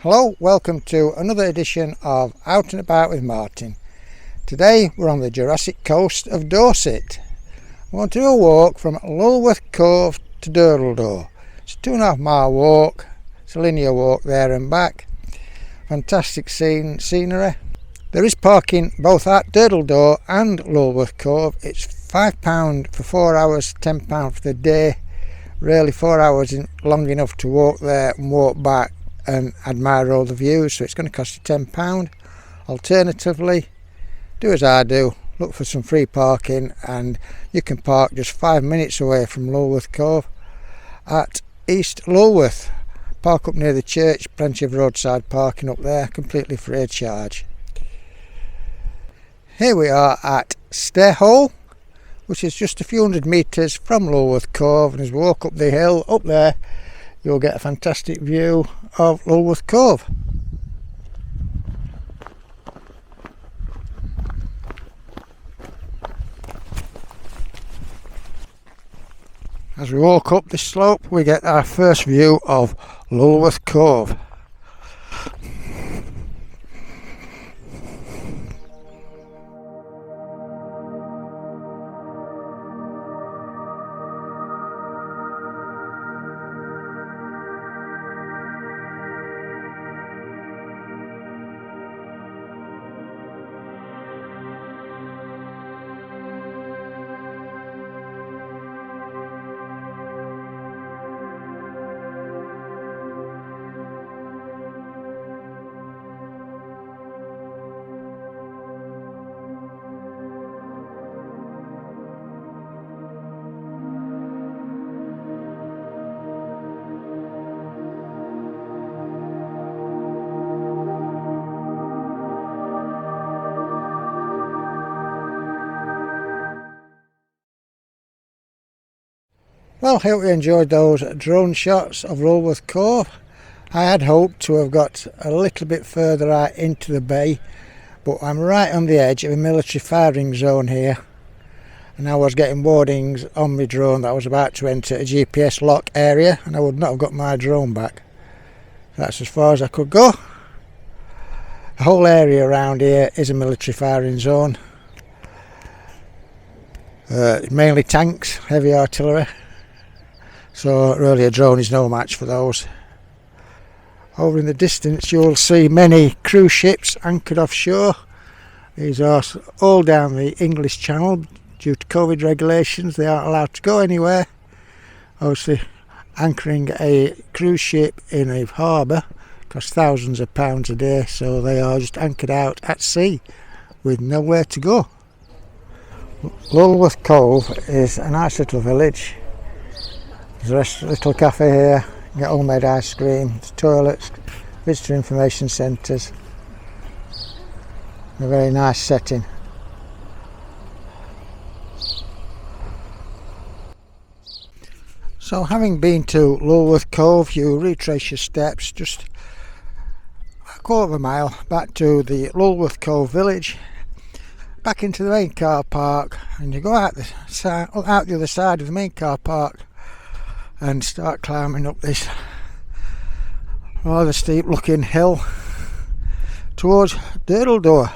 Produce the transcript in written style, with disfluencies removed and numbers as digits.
Hello, welcome to another edition of Out and About with Martin. Today we're on the Jurassic coast of Dorset. We want to do a walk from Lulworth Cove to Durdle Dur. It's a 2.5 mile walk. It's a linear walk there and back. Fantastic scenery. There is parking both at Durdle Dur and Lulworth Cove. It's £5 for 4 hours, £10 for the day. Really 4 hours isn't long enough to walk there and walk back and admire all the views, so it's going to cost you £10. Alternatively, do as I do, look for some free parking, and you can park just 5 minutes away from Lulworth Cove at East Lulworth. Park up near the church, plenty of roadside parking up there, completely free of charge. Here we are at Stayhole, which is just a few hundred metres from Lulworth Cove, and as we walk up the hill up there, you'll get a fantastic view of Lulworth Cove. As we walk up this slope, we get our first view of Lulworth Cove. Well, I hope you enjoyed those drone shots of Lulworth Cove. I had hoped to have got a little bit further out into the bay, but I'm right on the edge of a military firing zone here, and I was getting warnings on my drone that I was about to enter a GPS lock area, and I would not have got my drone back. That's as far as I could go. The whole area around here is a military firing zone. Mainly tanks, heavy artillery. So really a drone is no match for those. Over in the distance you'll see many cruise ships anchored offshore. These are all down the English Channel. Due to COVID regulations, they aren't allowed to go anywhere. Obviously anchoring a cruise ship in a harbour costs thousands of pounds a day, so they are just anchored out at sea with nowhere to go. Lulworth Cove is a nice little village. There's a little cafe here, you get homemade ice cream, there's toilets, visitor information centres, a very nice setting. So having been to Lulworth Cove, you retrace your steps just a quarter of a mile back to the Lulworth Cove village, back into the main car park, and you go out the other side of the main car park and start climbing up this rather steep looking hill towards Durdle Dur.